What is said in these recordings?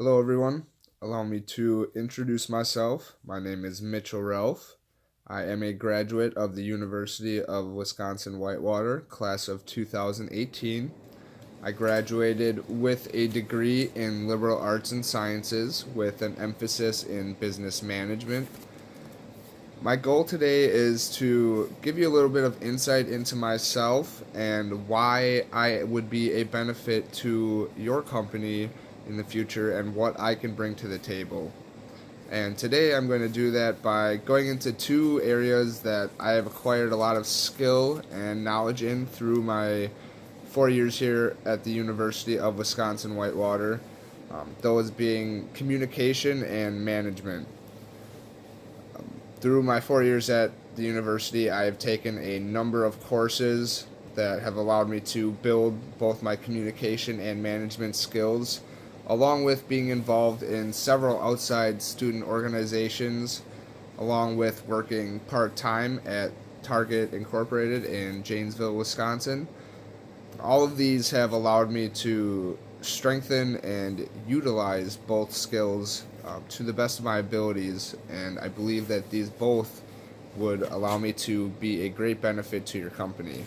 Hello, everyone. Allow me to introduce myself. My name is Mitchell Ralph. I am a graduate of the University of Wisconsin-Whitewater, class of 2018. I graduated with a degree in liberal arts and sciences with an emphasis in business management. My goal today is to give you a little bit of insight into myself and why I would be a benefit to your company in the future and what I can bring to the table. And today I'm going to do that by going into two areas that I have acquired a lot of skill and knowledge in through my 4 years here at the University of Wisconsin-Whitewater, those being communication and management. Through my 4 years at the university, I have taken a number of courses that have allowed me to build both my communication and management skills, along with being involved in several outside student organizations, along with working part time at Target Incorporated in Janesville, Wisconsin. All of these have allowed me to strengthen and utilize both skills to the best of my abilities, and I believe that these both would allow me to be a great benefit to your company.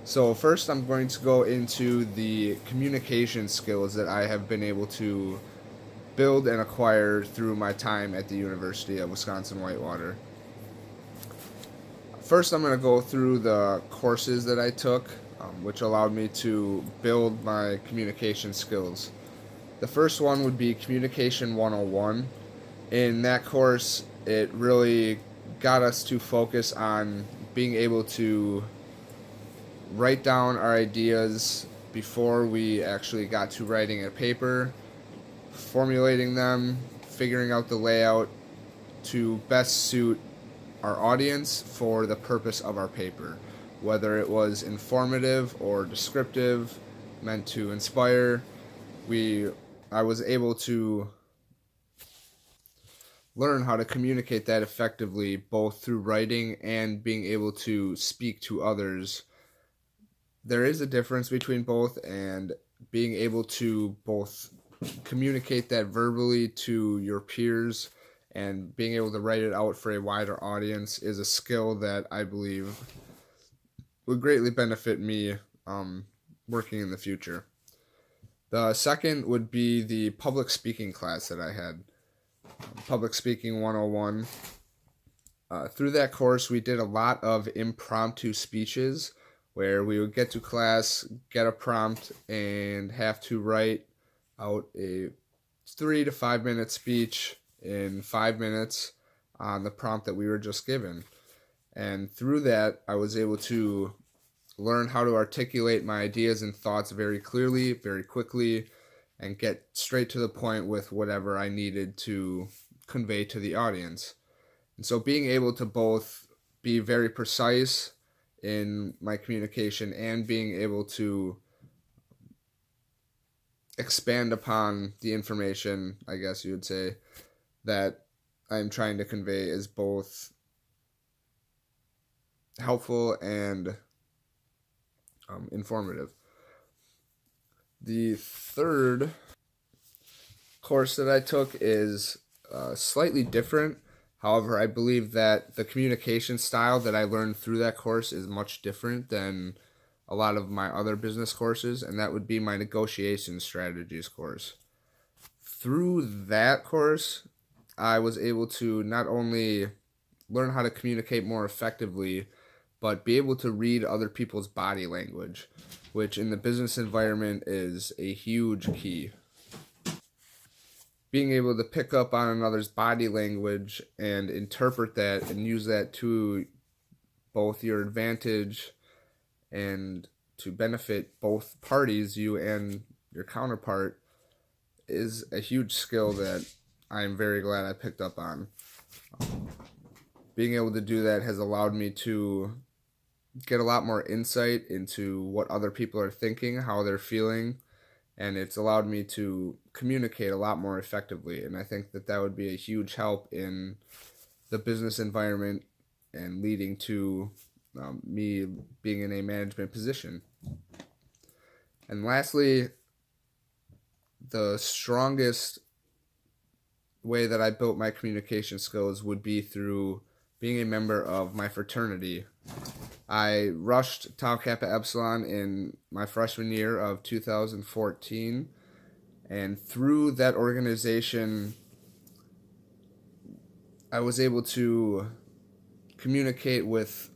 So, first, I'm going to go into the communication skills that I have been able to build and acquire through my time at the University of Wisconsin-Whitewater. First, I'm going to go through the courses that I took, which allowed me to build my communication skills. The first one would be Communication 101. In that course, it really got us to focus on being able to write down our ideas before we actually got to writing a paper, formulating them, figuring out the layout to best suit our audience for the purpose of our paper, whether it was informative or descriptive, meant to inspire. I was able to learn how to communicate that effectively, both through writing and being able to speak to others. There is a difference between both, and being able to both communicate that verbally to your peers and being able to write it out for a wider audience is a skill that I believe would greatly benefit me working in the future. The second would be the public speaking class that I had, Public Speaking 101. Through that course, we did a lot of impromptu speeches where we would get to class, get a prompt, and have to write out a 3 to 5 minute speech in 5 minutes on the prompt that we were just given. And through that, I was able to learn how to articulate my ideas and thoughts very clearly, very quickly, and get straight to the point with whatever I needed to convey to the audience. And so being able to both be very precise in my communication and being able to expand upon the information, I guess you would say, that I'm trying to convey is both helpful and informative. The third course that I took is slightly different. However, I believe that the communication style that I learned through that course is much different than a lot of my other business courses, and that would be my negotiation strategies course. Through that course, I was able to not only learn how to communicate more effectively, but be able to read other people's body language, which in the business environment is a huge key. Being able to pick up on another's body language and interpret that and use that to both your advantage and to benefit both parties, you and your counterpart, is a huge skill that I'm very glad I picked up on. Being able to do that has allowed me to get a lot more insight into what other people are thinking, how they're feeling, and it's allowed me to communicate a lot more effectively. And I think that that would be a huge help in the business environment and leading to me being in a management position. And lastly, the strongest way that I built my communication skills would be through being a member of my fraternity. I rushed Tau Kappa Epsilon in my freshman year of 2014, and through that organization, I was able to communicate with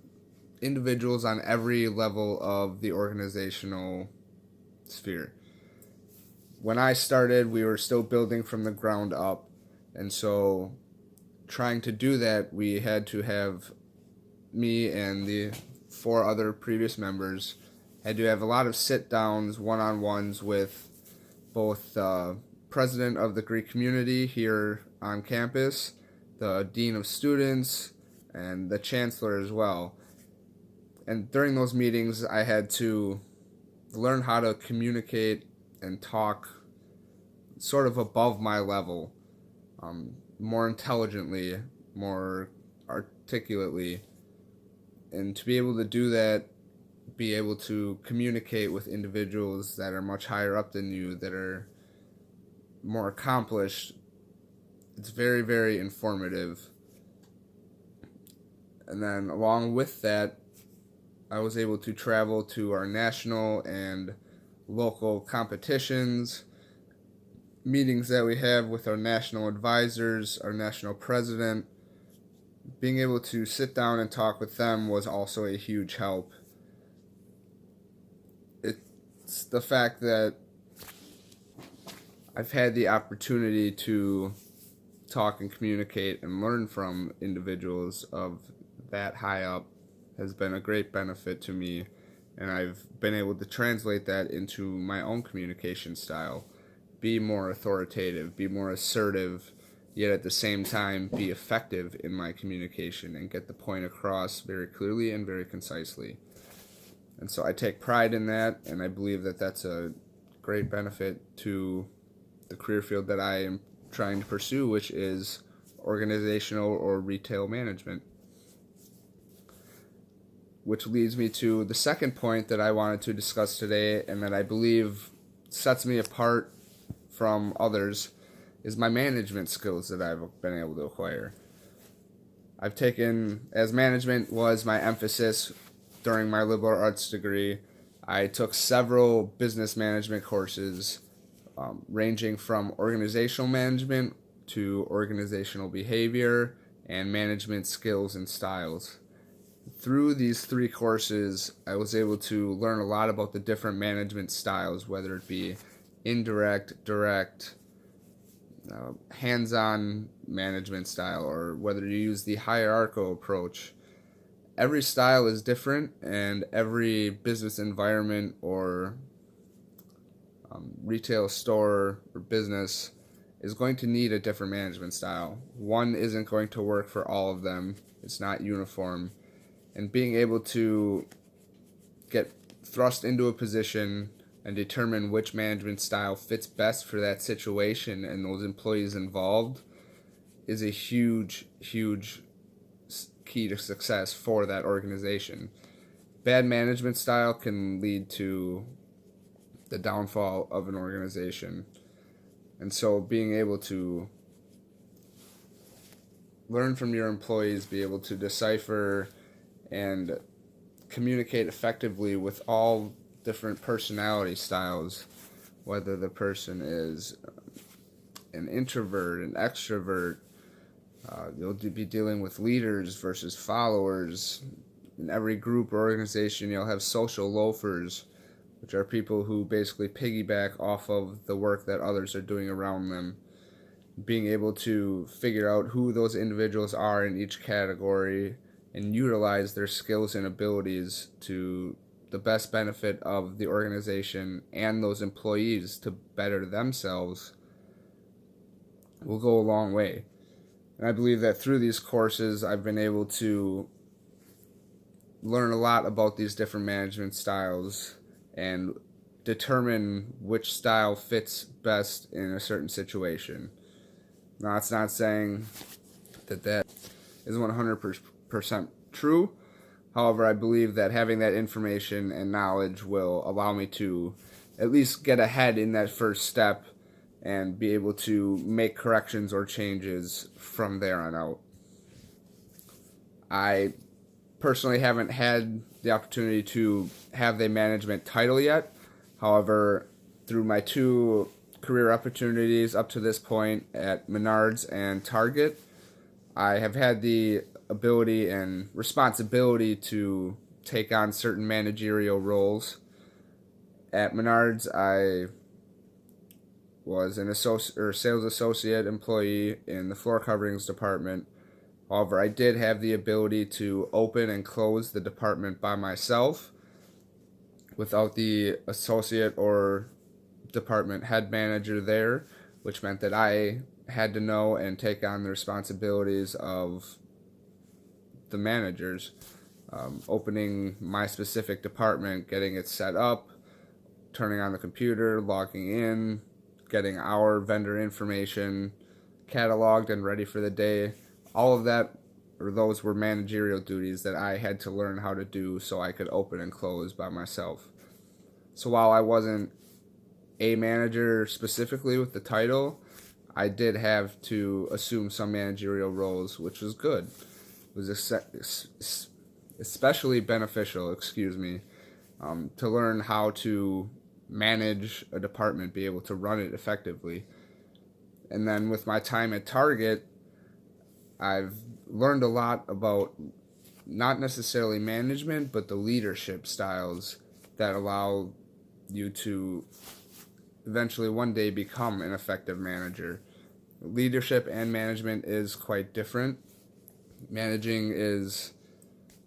individuals on every level of the organizational sphere. When I started, we were still building from the ground up, and so trying to do that, we had to have me and the 4 other previous members had to have a lot of sit-downs, one-on-ones with both the president of the Greek community here on campus, the dean of students, and the chancellor as well. And during those meetings, I had to learn how to communicate and talk sort of above my level, more intelligently, more articulately. And to be able to do that, be able to communicate with individuals that are much higher up than you, that are more accomplished, it's very, very informative. And then along with that, I was able to travel to our national and local competitions, meetings that we have with our national advisors, our national president. Being able to sit down and talk with them was also a huge help. It's the fact that I've had the opportunity to talk and communicate and learn from individuals of that high up has been a great benefit to me, and I've been able to translate that into my own communication style. Be more authoritative, be more assertive, yet at the same time be effective in my communication and get the point across very clearly and very concisely. And so I take pride in that, and I believe that that's a great benefit to the career field that I am trying to pursue, which is organizational or retail management. Which leads me to the second point that I wanted to discuss today, and that I believe sets me apart from others, is my management skills that I've been able to acquire. I've taken, as management was my emphasis during my liberal arts degree, I took several business management courses, ranging from organizational management to organizational behavior and management skills and styles. Through these 3 courses, I was able to learn a lot about the different management styles, whether it be indirect, direct, hands-on management style, or whether you use the hierarchical approach. Every style is different, and every business environment or retail store or business is going to need a different management style. One isn't going to work for all of them. It's not uniform. And being able to get thrust into a position and determine which management style fits best for that situation and those employees involved is a huge, huge key to success for that organization. Bad management style can lead to the downfall of an organization. And so being able to learn from your employees, be able to decipher and communicate effectively with all different personality styles, whether the person is an introvert, an extrovert. You'll be dealing with leaders versus followers. In every group or organization, you'll have social loafers, which are people who basically piggyback off of the work that others are doing around them. Being able to figure out who those individuals are in each category and utilize their skills and abilities to the best benefit of the organization and those employees to better themselves will go a long way. And I believe that through these courses, I've been able to learn a lot about these different management styles and determine which style fits best in a certain situation. Now, it's not saying that that is 100% true. However, I believe that having that information and knowledge will allow me to at least get ahead in that first step and be able to make corrections or changes from there on out. I personally haven't had the opportunity to have the management title yet. However, through my 2 career opportunities up to this point at Menards and Target, I have had the ability and responsibility to take on certain managerial roles. At Menards, I was an sales associate employee in the floor coverings department. However, I did have the ability to open and close the department by myself without the associate or department head manager there, which meant that I had to know and take on the responsibilities of the managers, opening my specific department, getting it set up, turning on the computer, logging in, getting our vendor information cataloged and ready for the day. All of that, or those were managerial duties that I had to learn how to do so I could open and close by myself. So while I wasn't a manager specifically with the title, I did have to assume some managerial roles, which was good. It was especially beneficial, to learn how to manage a department, be able to run it effectively. And then with my time at Target, I've learned a lot about not necessarily management, but the leadership styles that allow you to eventually one day become an effective manager. Leadership and management is quite different. Managing is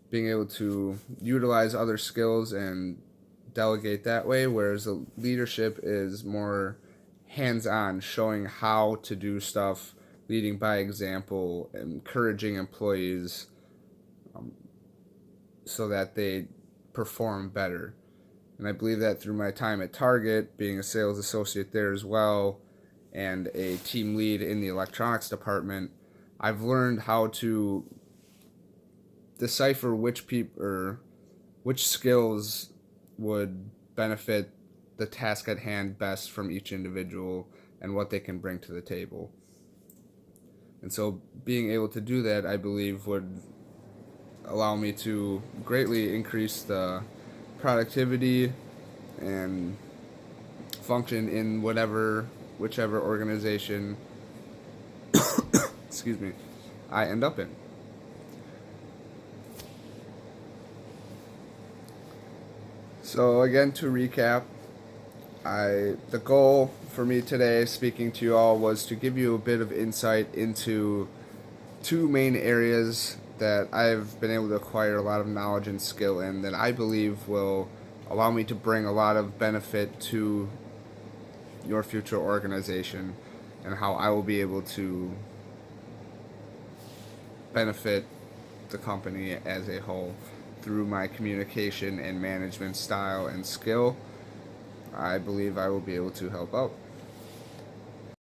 being able to utilize other skills and delegate that way, whereas the leadership is more hands-on, showing how to do stuff, leading by example, encouraging employees so that they perform better. And I believe that through my time at Target, being a sales associate there as well, and a team lead in the electronics department, I've learned how to decipher which skills would benefit the task at hand best from each individual and what they can bring to the table. And so being able to do that, I believe, would allow me to greatly increase the productivity and function in whichever organization I end up in. So again, to recap, the goal for me today, speaking to you all, was to give you a bit of insight into 2 main areas that I've been able to acquire a lot of knowledge and skill in that I believe will allow me to bring a lot of benefit to your future organization, and how I will be able to benefit the company as a whole through my communication and management style and skill. I believe I will be able to help out.